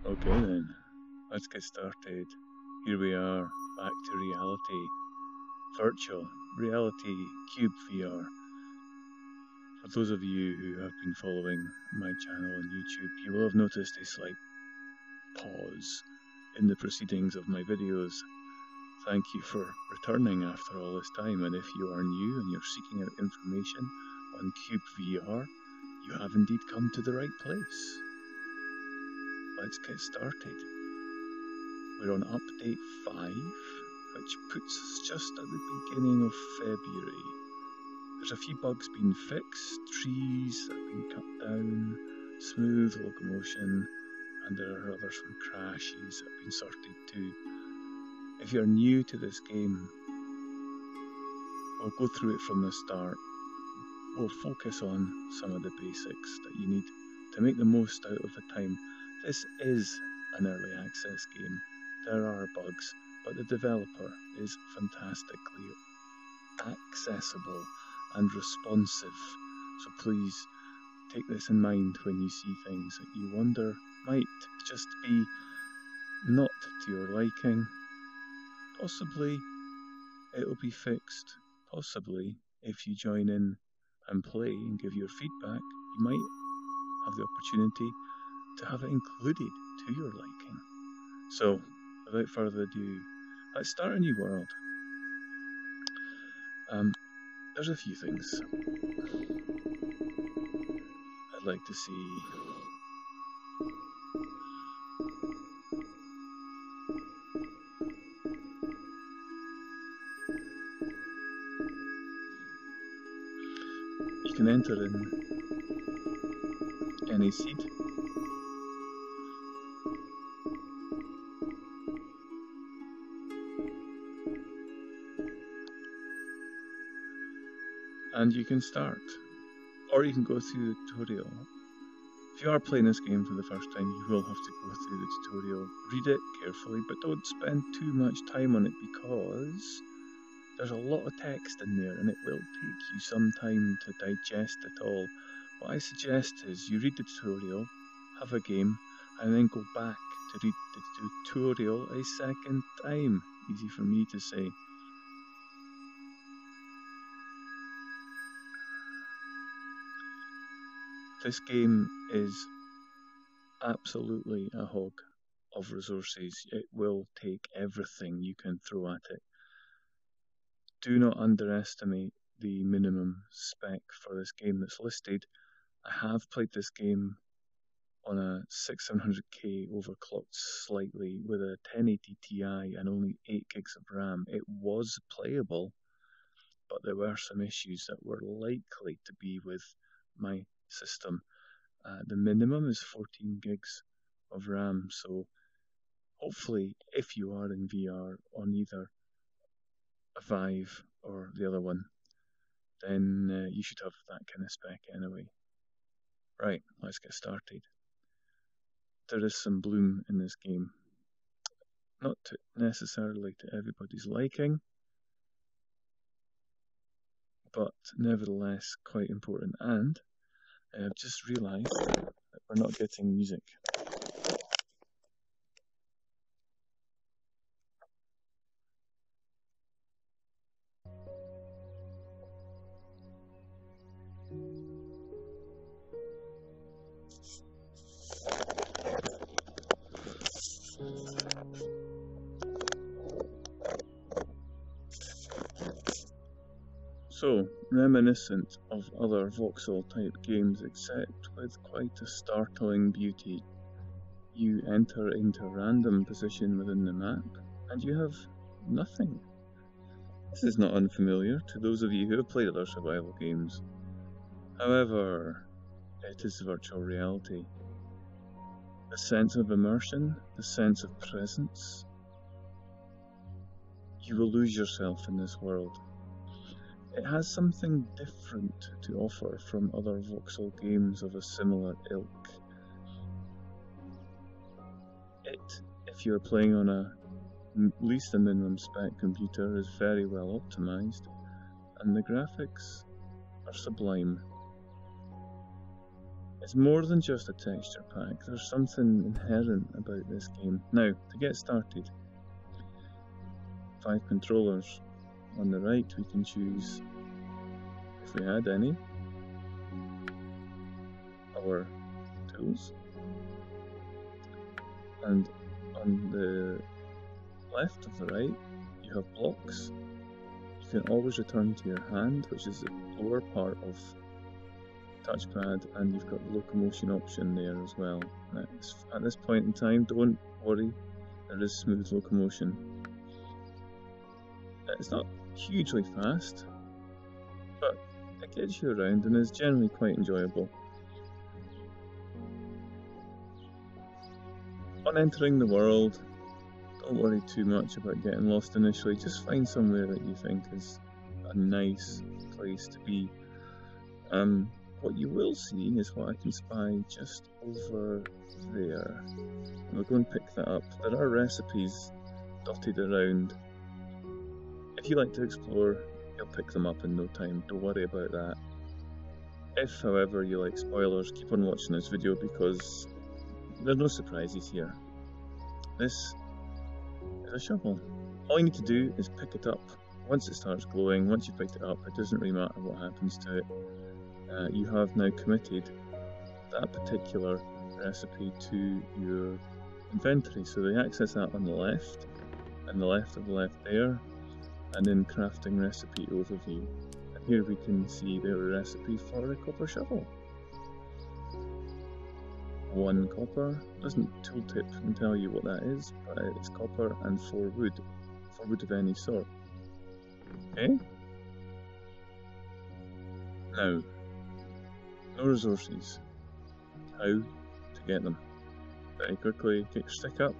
Okay then, let's get started. Here we are, back to reality. Virtual reality cyubeVR. For those of you who have been following my channel on YouTube, you will have noticed a slight pause in the proceedings of my videos. Thank you for returning after all this time, and if you are new and you're seeking out information on cyubeVR, you have indeed come to the right place. Let's get started. We're on update 5, which puts us just at the beginning of February. There's a few bugs being fixed, trees that have been cut down, smooth locomotion, and there are other some crashes that have been sorted too. If you're new to this game, we'll go through it from the start. We'll focus on some of the basics that you need to make the most out of the time. This is an early access game. There are bugs, but the developer is fantastically accessible and responsive. So please take this in mind when you see things that you wonder might just be not to your liking. Possibly it'll be fixed. Possibly if you join in and play and give your feedback, you might have the opportunity to have it included to your liking. So, without further ado, let's start a new world. There's a few things I'd like to see. You can enter in any seed. And you can start, or you can go through the tutorial. If you are playing this game for the first time, you will have to go through the tutorial. Read it carefully, but don't spend too much time on it because there's a lot of text in there and it will take you some time to digest it all. What I suggest is you read the tutorial, have a game, and then go back to read the tutorial a second time. Easy for me to say. This game is absolutely a hog of resources. It will take everything you can throw at it. Do not underestimate the minimum spec for this game that's listed. I have played this game on a 6700K overclocked slightly with a 1080 Ti and only 8 gigs of RAM. It was playable, but there were some issues that were likely to be with my system. The minimum is 14 gigs of RAM, so hopefully if you are in VR on either a Vive or the other one, then you should have that kind of spec anyway. Right, let's get started. There is some bloom in this game. Not necessarily to everybody's liking, but nevertheless quite important. And I've just realised that we're not getting music. So, reminiscent of other voxel type games, except with quite a startling beauty. You enter into a random position within the map, and you have nothing. This is not unfamiliar to those of you who have played other survival games. However, it is virtual reality. The sense of immersion, the sense of presence. You will lose yourself in this world. It has something different to offer from other voxel games of a similar ilk. If you're playing on a least and minimum spec computer, is very well optimized, and the graphics are sublime. It's more than just a texture pack, there's something inherent about this game. Now, to get started, 5 controllers. On the right we can choose, if we had any, our tools, and on the left of the right you have blocks. You can always return to your hand, which is the lower part of touchpad, and you've got the locomotion option there as well. At this point in time, don't worry, there is smooth locomotion. It's not hugely fast, but it gets you around and is generally quite enjoyable. On entering the world, don't worry too much about getting lost initially, just find somewhere that you think is a nice place to be. What you will see is what I can spy just over there. And we'll go and pick that up. There are recipes dotted around. If you like to explore, you'll pick them up in no time, don't worry about that. If, however, you like spoilers, keep on watching this video because there are no surprises here. This is a shovel. All you need to do is pick it up. Once it starts glowing, once you've picked it up, it doesn't really matter what happens to it. You have now committed that particular recipe to your inventory. So they access that on the left, and the left of the left there, and then crafting recipe overview. And here we can see their recipe for a copper shovel. 1 copper, doesn't tooltip and tell you what that is, but it's copper and 4 wood of any sort. Okay? Now, no resources. How to get them? Very quickly, get your stick up.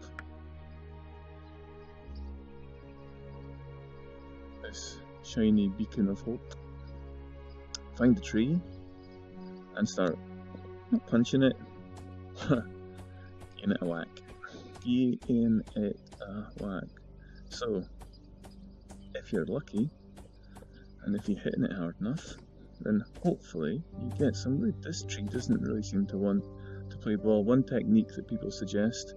This shiny beacon of hope. Find the tree and start not punching it. Giving it a whack. Giving it a whack. So, if you're lucky, and if you're hitting it hard enough, then hopefully you get some wood. This tree doesn't really seem to want to play ball. One technique that people suggest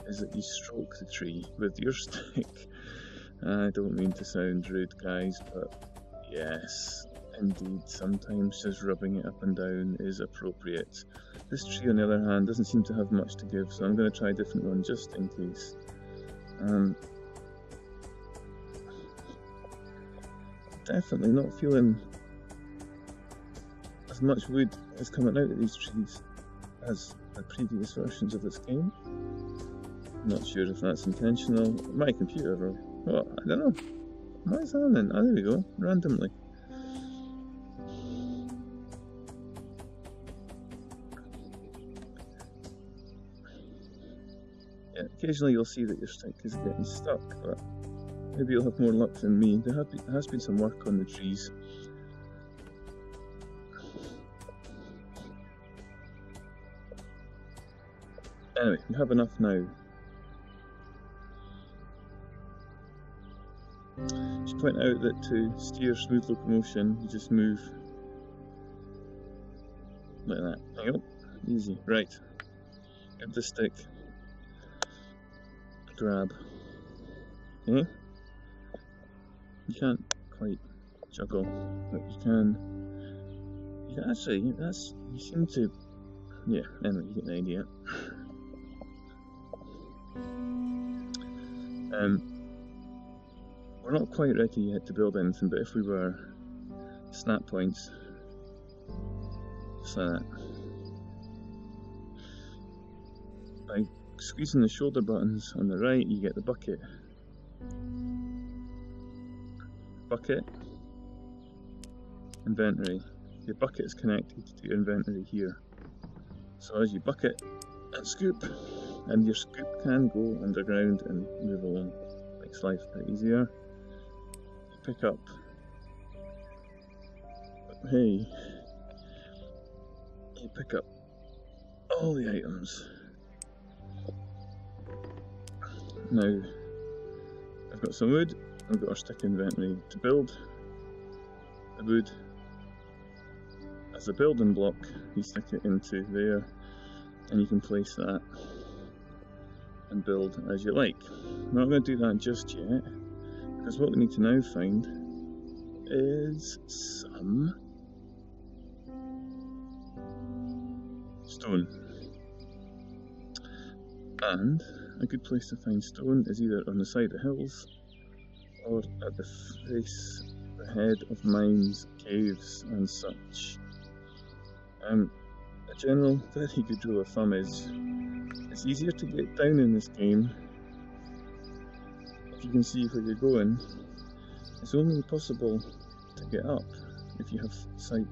is that you stroke the tree with your stick. I don't mean to sound rude, guys, but yes, indeed, sometimes just rubbing it up and down is appropriate. This tree, on the other hand, doesn't seem to have much to give, so I'm going to try a different one just in case. Definitely not feeling as much wood is coming out of these trees as the previous versions of this game. I'm not sure if that's intentional. My computer, or what? I don't know. What is happening? Oh, there we go. Randomly. Yeah, occasionally you'll see that your stick is getting stuck, but maybe you'll have more luck than me. There has been some work on the trees. Anyway, we have enough now. I should point out that to steer smooth locomotion, you just move like that. There you go. Easy. Right. Get the stick. Grab. Okay. You can't quite juggle, but you can. You can actually. You seem to. Yeah. Anyway, you get the idea. We're not quite ready yet to build anything, but if we were, snap points, just like that. By squeezing the shoulder buttons on the right, you get the bucket. Bucket, inventory. Your bucket is connected to your inventory here. So as you bucket and scoop, and your scoop can go underground and move along. Makes life a bit easier. You pick up, hey, you pick up all the items. Now, I've got some wood, I've got our stick inventory to build the wood, as a building block, you stick it into there, and you can place that and build as you like. I'm not going to do that just yet, because what we need to now find is some stone. And a good place to find stone is either on the side of hills or at the face, the head of mines, caves and such. A general very good rule of thumb is it's easier to get down in this game if you can see where you're going. It's only possible to get up if you have sight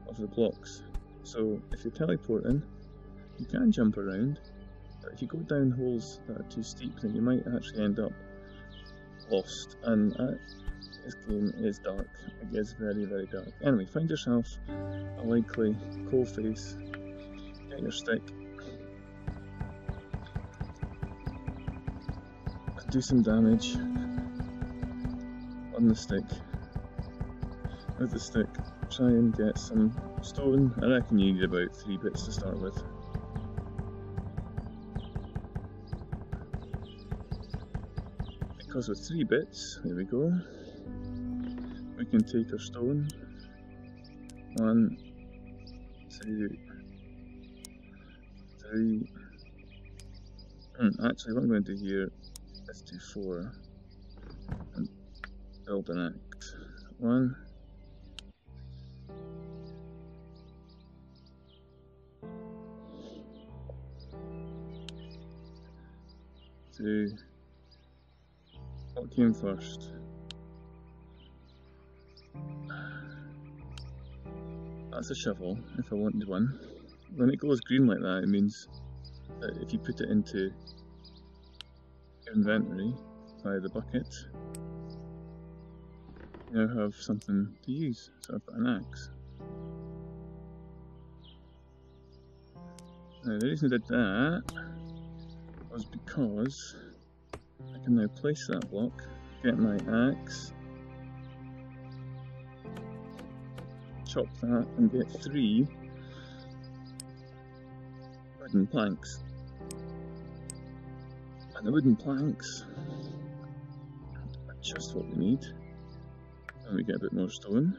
of the blocks. So if you're teleporting, you can jump around, but if you go down holes that are too steep, then you might actually end up lost. And this game is dark. It gets very, very dark. Anyway, find yourself a likely coal face, get your stick, and do some damage on the stick. With the stick, try and get some stone. I reckon you need about 3 bits to start with. Because with 3 bits, there we go, we can take our stone. 1, 2, 3. Actually, what I'm going to do here is do 4 and build an axe. 1, 2. What came first? That's a shovel, if I wanted one. When it goes green like that, it means that if you put it into your inventory via the bucket, you now have something to use. So I've got an axe. Now the reason I did that was because I can now place that block, get my axe, chop that and get 3 wooden planks. And the wooden planks are just what we need. And we get a bit more stone.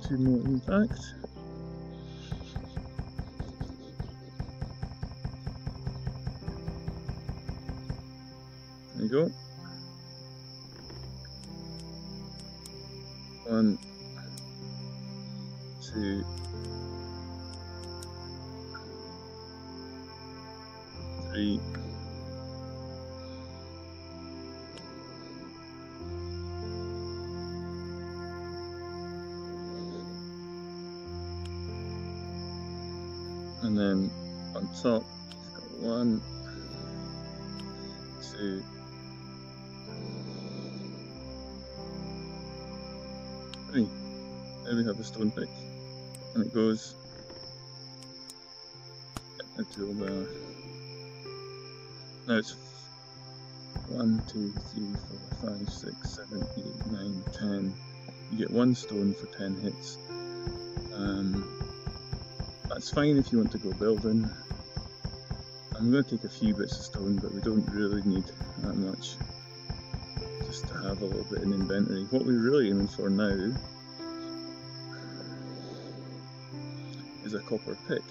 Two more in fact. There you go. 1, 2, 3. And then on top, you've got 1, 2, 3. There we have the stone pick, and it goes in the tool there. Now it's 1, 2, 3, 4, 5, 6, 7, 8, 9, 10. You get 1 stone for 10 hits. That's fine if you want to go building. I'm going to take a few bits of stone, but we don't really need that much. Just to have a little bit in inventory. What we're really aiming for now is a copper pick.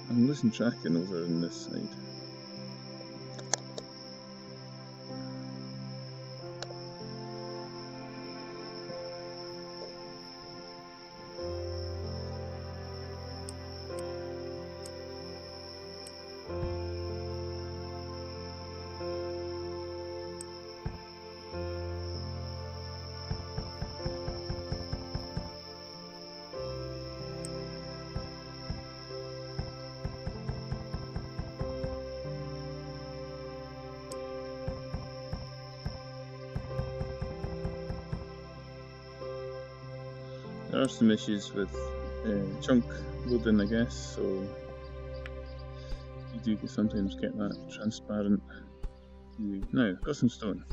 I'm losing tracking over on this side. There are some issues with chunk loading, I guess, so you do sometimes get that transparent view. Now, got some stone.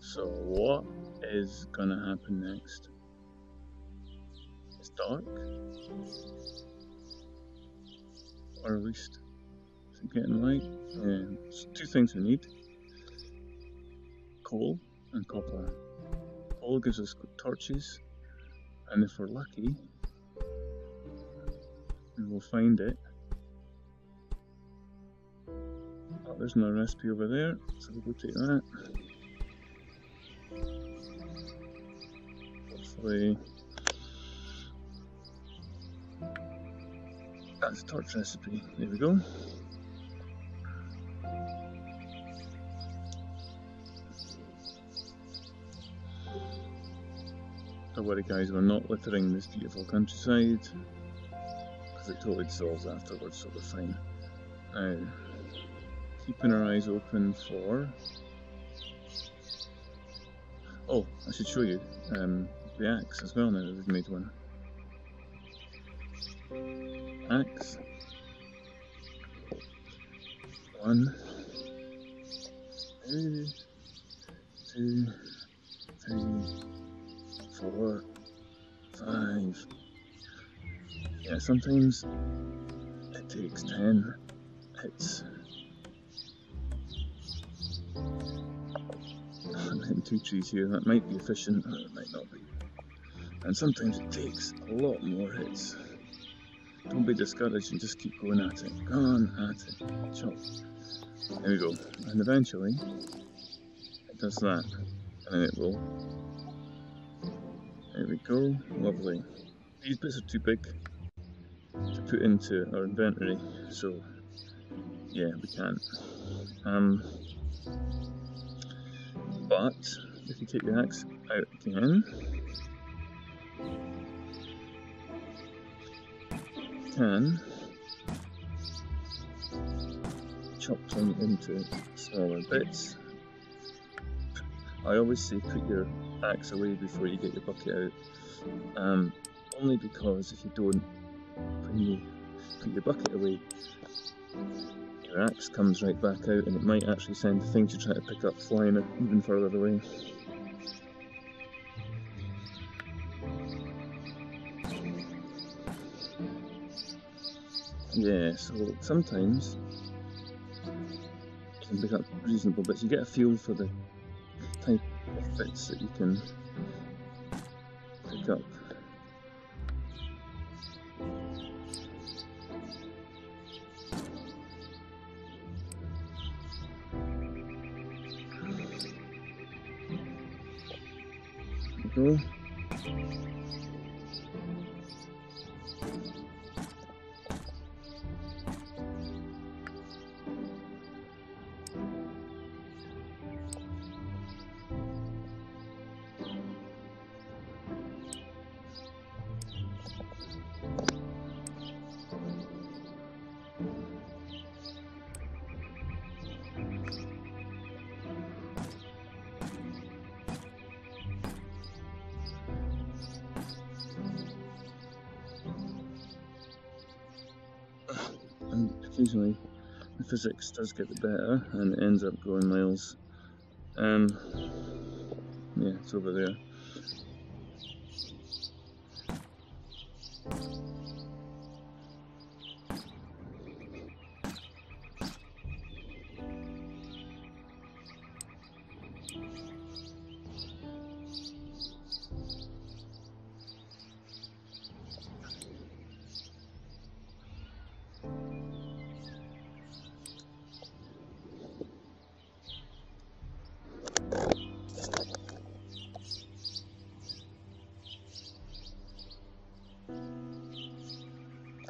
So what is gonna happen next? It's dark, or at least is it getting light? Yeah, so two things we need: coal and copper. Coal gives us torches, and if we're lucky, we will find it. Oh, there's no recipe over there, so we'll go take that. Hopefully that's a torch recipe. There we go. Don't worry guys, we're not littering this beautiful countryside, because it totally dissolves afterwards, so we're fine. Now, keeping our eyes open for... Oh, I should show you the axe as well now that we've made one. Axe. 1, 2, 2, 3, 4, 5. Yeah, sometimes it takes 10 hits. I'm hitting 2 trees here, that might be efficient, or it might not be. And sometimes it takes a lot more hits. Don't be discouraged and just keep going at it. Go on at it. Chop. There we go. And eventually, it does that. And then it will. There we go. Lovely. These bits are too big to put into our inventory, so yeah, we can't. But if you take the axe out again, you can chop them into smaller bits. I always say put your axe away before you get your bucket out, only because if you don't, when you put your bucket away, your axe comes right back out and it might actually send the things you try to pick up flying even further away. Yeah, so sometimes you can pick up reasonable bits. You get a feel for the type of bits that you can pick up. There we go. And occasionally the physics does get better and it ends up going miles. Yeah, it's over there.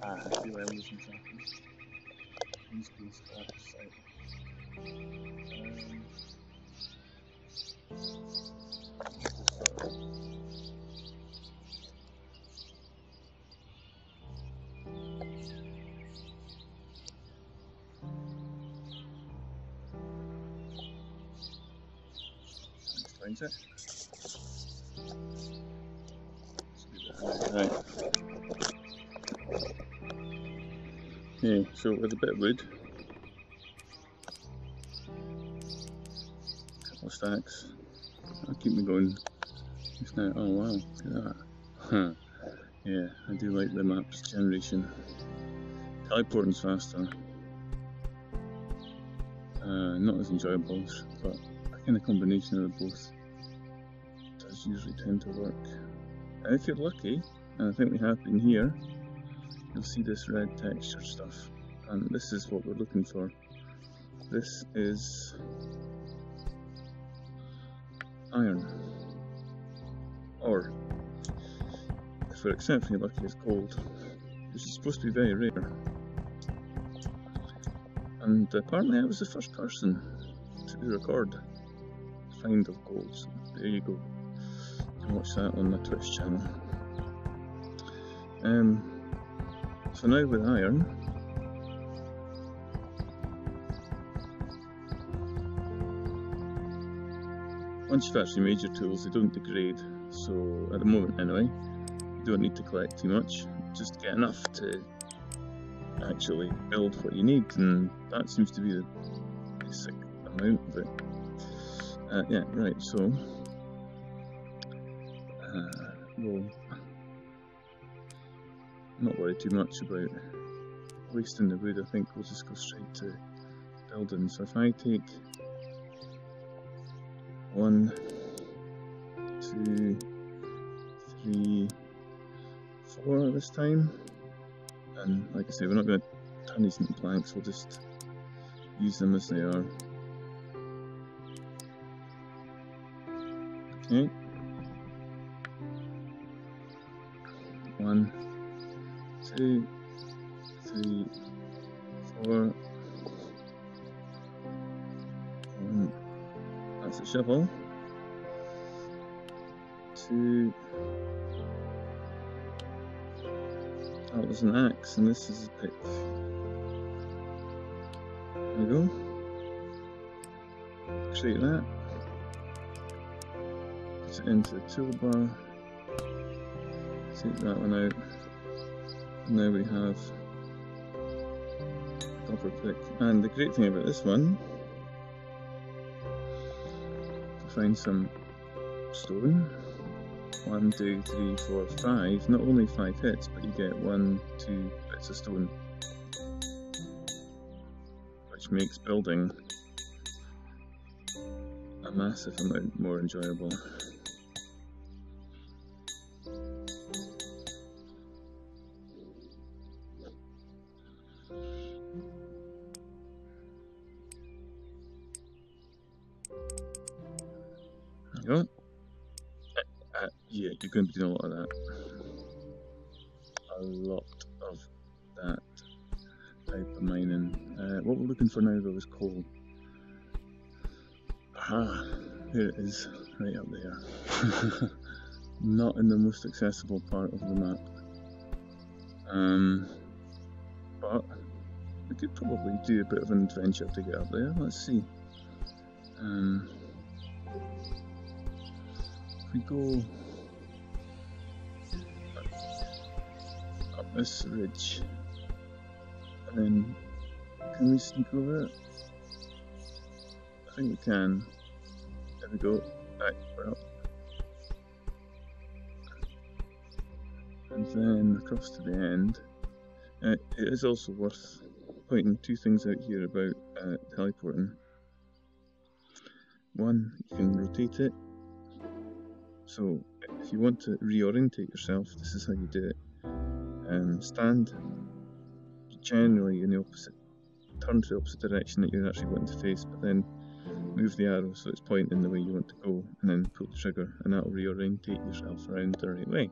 I feel I'm losing something. These bees are out of sight. Explains it. Right. Yeah, so with a bit of wood, a couple of stacks, That'll keep me going just now. Oh wow, look at that. Huh. Yeah, I do like the maps generation. Teleporting's faster. Not as enjoyable, but a kind of combination of the both does usually tend to work. And if you're lucky, and I think we have been here, you'll see this red texture stuff. And this is what we're looking for. This is iron. Or, if we're exceptionally lucky, it's gold, which is supposed to be very rare. And apparently I was the first person to record the find of gold, so there you go. You can watch that on my Twitch channel. So now with iron, once you've actually made your tools, they don't degrade, so at the moment anyway, you don't need to collect too much, just get enough to actually build what you need, and that seems to be the basic amount of it. Yeah, right, so we'll not worry too much about wasting the wood. I think we'll just go straight to building. So if I take 1, 2, 3, 4 this time, and like I say, we're not going to turn these into planks, we'll just use them as they are. Okay. 1, 2, 3, 4. That's a shovel. 2. That was an axe, and this is a pick. There we go. Create that. Put it into the toolbar. Take that one out. And now we have a copper pick. And the great thing about this one, to find some stone. 1, 2, 3, 4, 5. Not only 5 hits, but you get 1, 2 bits of stone, which makes building a massive amount more enjoyable. There you go. Yeah, you're going to be doing a lot of that. A lot of that type of mining. What we're looking for now though is coal. Aha, there it is, right up there. Not in the most accessible part of the map. But we could probably do a bit of an adventure to get up there. Let's see. If we go up this ridge, and then can we sneak over it? I think we can. There we go. Right, we're up. And then across to the end. It is also worth pointing 2 things out here about teleporting. One, you can rotate it. So if you want to reorientate yourself, this is how you do it. Stand generally in the opposite, turn to the opposite direction that you're actually wanting to face, but then move the arrow so it's pointing the way you want to go, and then pull the trigger, and that will reorientate yourself around the right way.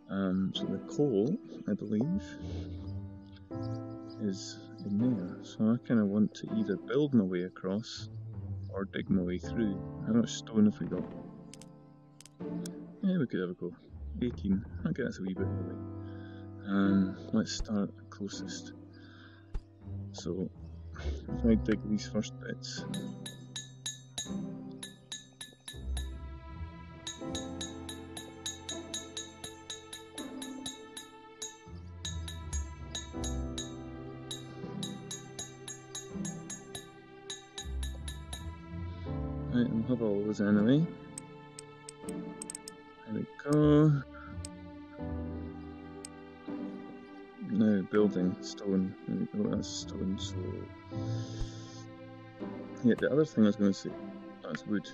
So the coal, I believe, is in there. So I kind of want to either build my way across or dig my way through. How much stone have we got? Yeah, we could have a go. 18. Okay, that's a wee bit of the way. Let's start closest. So if I dig these first bits. Right, I'll have all those anyway. There we go. Now building stone. There we go, that's stone. So yeah, the other thing I was going to say, that's wood.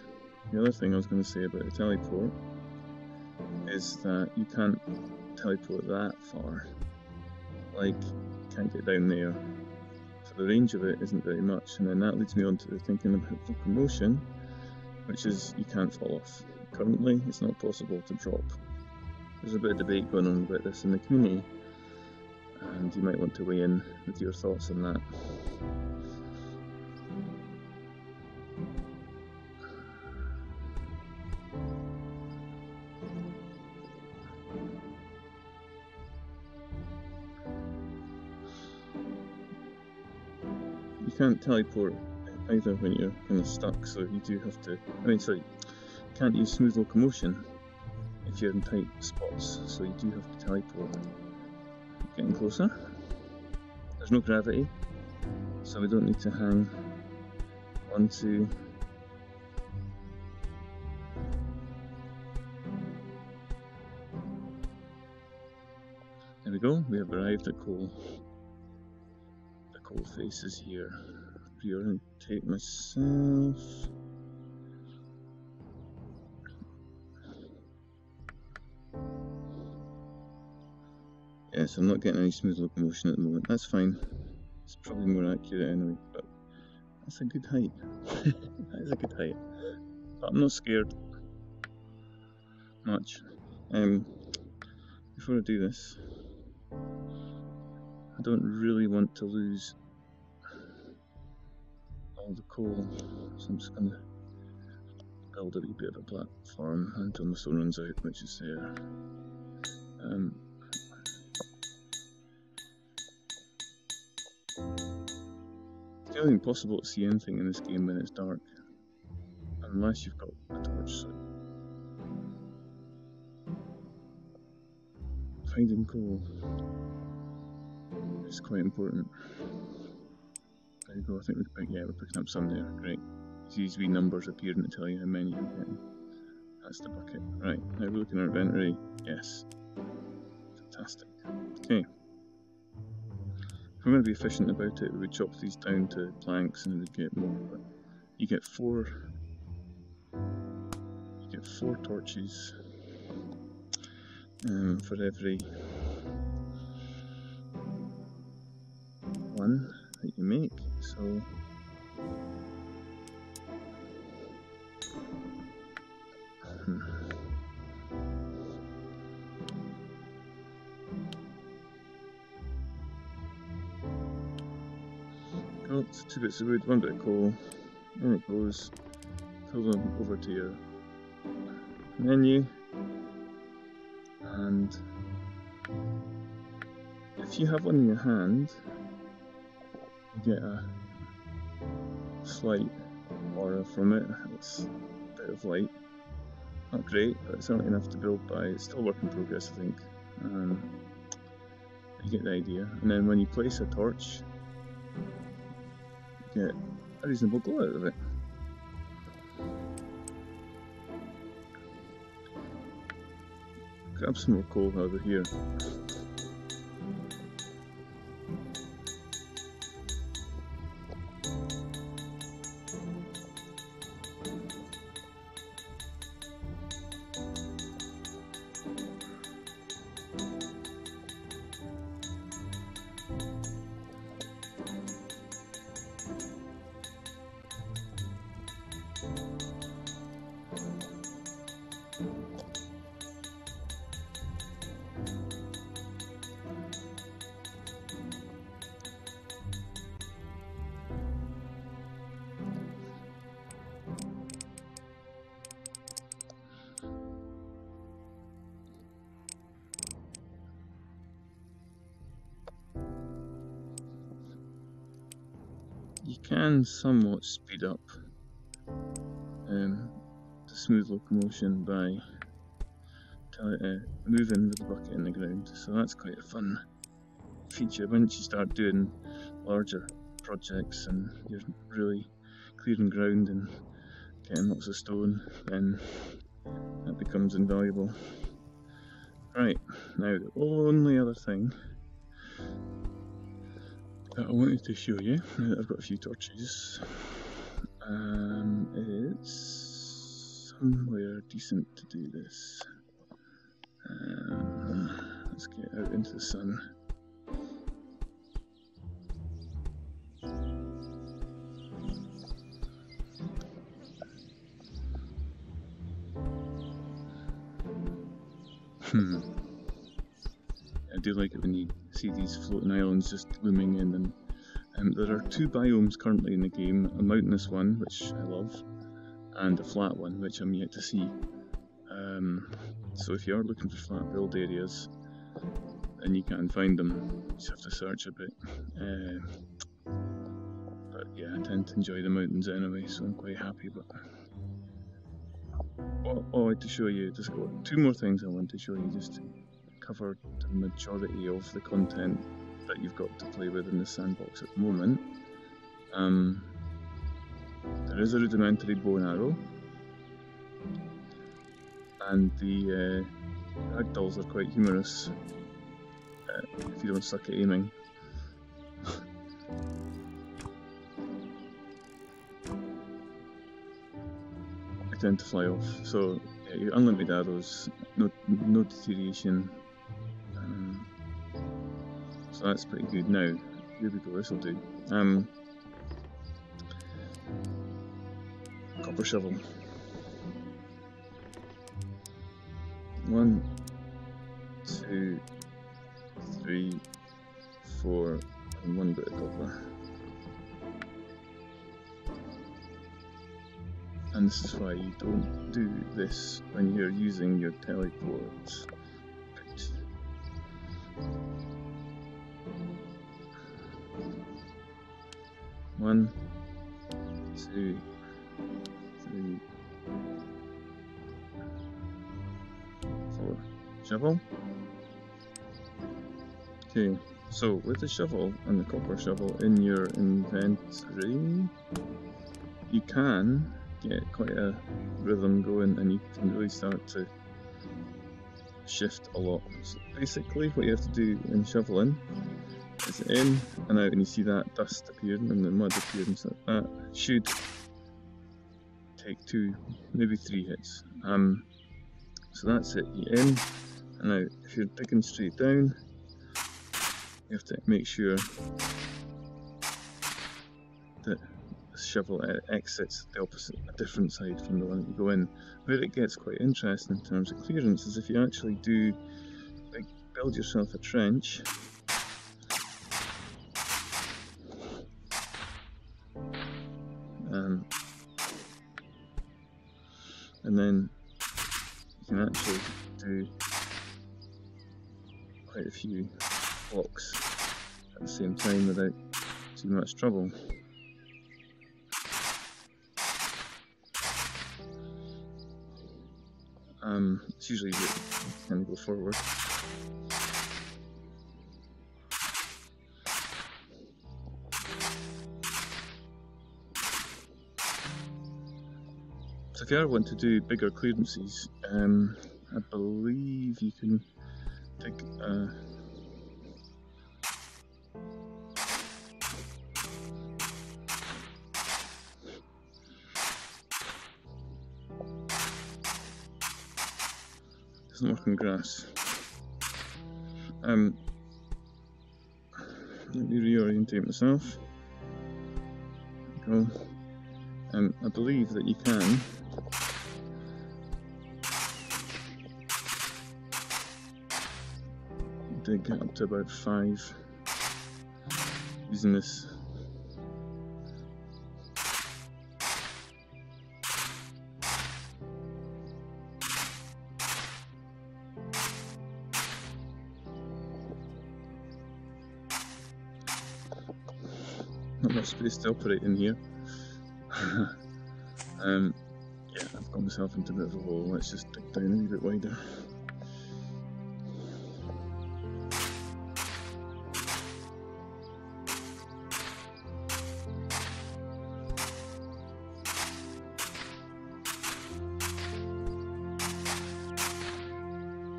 The other thing I was going to say about a teleport is that you can't teleport that far. Like, you can't get down there. So the range of it isn't very much, and then that leads me on to thinking about locomotion, which is you can't fall off. Currently, it's not possible to drop. There's a bit of debate going on about this in the community, and you might want to weigh in with your thoughts on that. You can't teleport either when you're kind of stuck, so you do have to, sorry, you can't use smooth locomotion if you're in tight spots, so you do have to teleport. Getting closer. There's no gravity, so we don't need to hang onto there we go, we have arrived at coal. The coal face is here. Reorientate myself. Yes, I'm not getting any smooth locomotion at the moment. That's fine. It's probably more accurate anyway, but that's a good height. That is a good height. But I'm not scared much. Before I do this, I don't really want to lose all the coal, so I'm just going to build a wee bit of a platform until my stone runs out, which is there. It's nearly impossible to see anything in this game when it's dark, unless you've got a torch. So finding coal is quite important. There you go, I think we're picking up some there, great. These wee numbers appearing to tell you how many you're getting. That's the bucket. Right, now we're looking at our inventory. Yes. Fantastic. Okay. If we're going to be efficient about it, we would chop these down to planks and we'd get more, but you get four torches for every one that you make, so got 2 bits of wood, 1 bit of coal, in it goes, fill them over to your menu, and if you have one in your hand, you get a slight aura from it. It's a bit of light, not great, but it's certainly enough to build by. It's still a work in progress, I think. You get the idea, and then when you place a torch, you get a reasonable glow out of it. Grab some more coal over here. You can somewhat speed up the smooth locomotion by moving with the bucket in the ground, so that's quite a fun feature once you start doing larger projects and you're really clearing ground and getting lots of stone, then that becomes invaluable. Right, now the only other thing that I wanted to show you, now that I've got a few torches, is somewhere decent to do this. Let's get out into the sun. I do like it when you see these floating islands just looming in, and there are two biomes currently in the game, a mountainous one, which I love, and a flat one, which I'm yet to see. So if you are looking for flat build areas, then you can find them, you just have to search a bit. But yeah, I tend to enjoy the mountains anyway, so I'm quite happy. But what I wanted to show you, just got two more things I want to show you, just to cover the majority of the content that you've got to play with in the sandbox at the moment. There is a rudimentary bow and arrow, and the ragdolls are quite humorous if you don't suck at aiming. They tend to fly off, so yeah, you unlimited arrows, no deterioration, so that's pretty good. Now, here we go, this will do. Copper shovel. 1, 2, 3, 4, and 1 bit of copper. And this is why you don't do this when you're using your teleport. Right. 1, 2, 3, 4. Shovel. Okay, so with the shovel and the copper shovel in your inventory, you can get quite a rhythm going, and you can really start to shift a lot. So basically what you have to do in shoveling is in and out, and you see that dust appearing and the mud appearing, so that should take 2, maybe 3 hits. So that's it, you in and out. If you're digging straight down, you have to make sure that the shovel exits the opposite, a different side from the one that you go in. Where it gets quite interesting in terms of clearance is if you actually do, like, build yourself a trench, and then you can actually do quite a few blocks at the same time without too much trouble. It's usually you kind of go forward. So if you ever want to do bigger clearances, I believe you can dig doesn't work on grass. Let me reorientate myself. There we go. I believe that you can dig up to about 5 using this. Not much space to operate in here. Yeah, I've got myself into a bit of a hole. Let's just dig down a wee bit wider.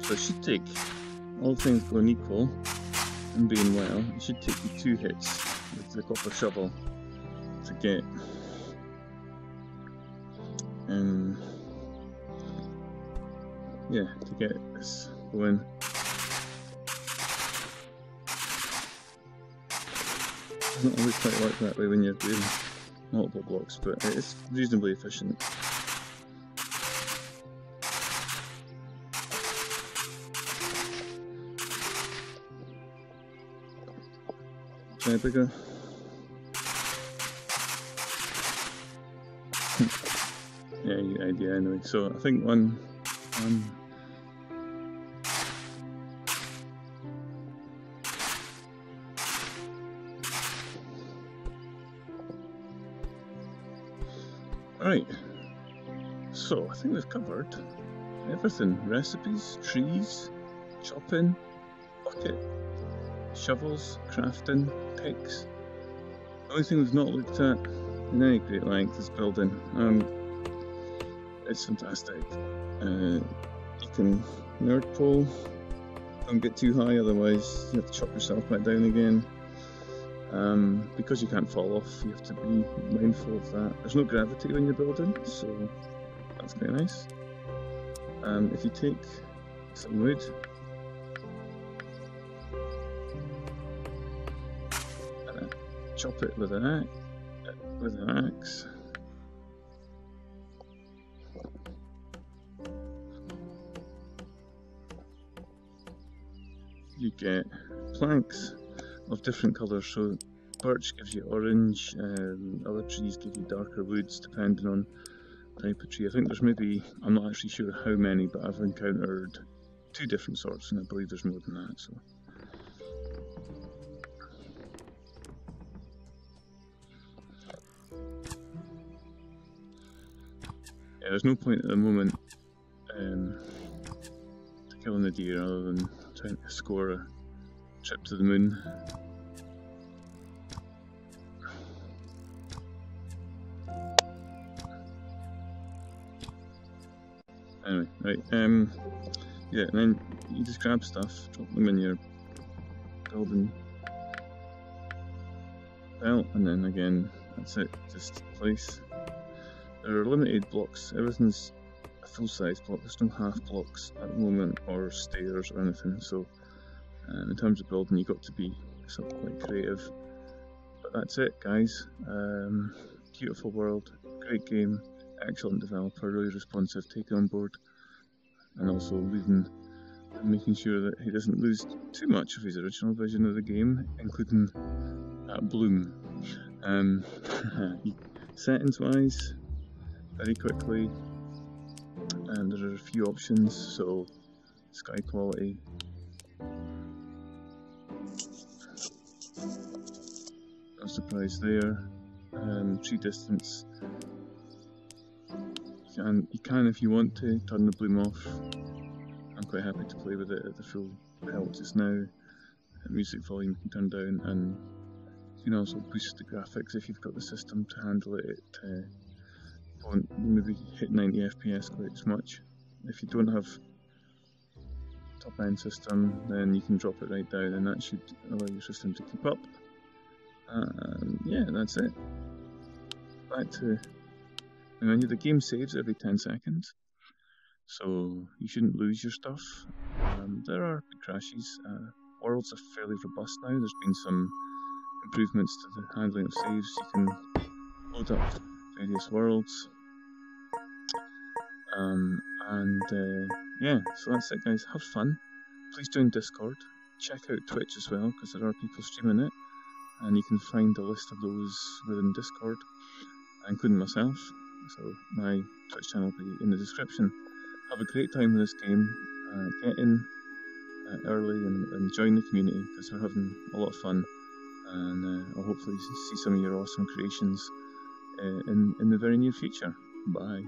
So it should take, all things going equal and being well, it should take you 2 hits with the copper shovel to get to get this going. Doesn't always quite work that way when you're doing multiple blocks, but it is reasonably efficient. Try bigger. Yeah, you get the idea anyway. So I think one right, so I think we've covered everything. Recipes, trees, chopping, bucket, shovels, crafting, picks. The only thing we've not looked at in any great length is building. It's fantastic. You can nerd pole, don't get too high, otherwise you have to chop yourself back down again. Because you can't fall off, you have to be mindful of that. There's no gravity when you're building, so that's quite nice. If you take some wood and chop it with an axe, you get planks of different colours. So birch gives you orange, other trees give you darker woods depending on type of tree. I think there's maybe, I'm not actually sure how many, but I've encountered 2 different sorts, and I believe there's more than that. So yeah, there's no point at the moment to killing the deer other than trying to score a trip to the moon. Anyway, right, yeah, and then you just grab stuff, drop them in your building belt, and then again, that's it, just place. There are limited blocks, everything's a full-size block, there's no half blocks at the moment, or stairs or anything, so in terms of building you've got to be sort of quite creative. But that's it, guys. Beautiful world, great game, excellent developer, really responsive, take it on board, and also making sure that he doesn't lose too much of his original vision of the game, including that bloom. Settings wise, very quickly, and there are a few options. So sky quality, no surprise there. Tree distance, you can if you want to turn the bloom off. I'm quite happy to play with it at the full pelt just now. Music volume you can turn down, and you can also boost the graphics if you've got the system to handle it. It won't maybe hit 90 FPS quite as much. If you don't have top end system, then you can drop it right down, and that should allow your system to keep up. Yeah, that's it. Back to remember, the game saves every 10 seconds, so you shouldn't lose your stuff. There are big crashes. Worlds are fairly robust now. There's been some improvements to the handling of saves. You can load up various worlds. Yeah, so that's it, guys. Have fun. Please join Discord. Check out Twitch as well, because there are people streaming it, and you can find a list of those within Discord, including myself. So my Twitch channel will be in the description. Have a great time with this game. Get in early and join the community, because we're having a lot of fun, and I'll hopefully see some of your awesome creations in the very near future. Bye.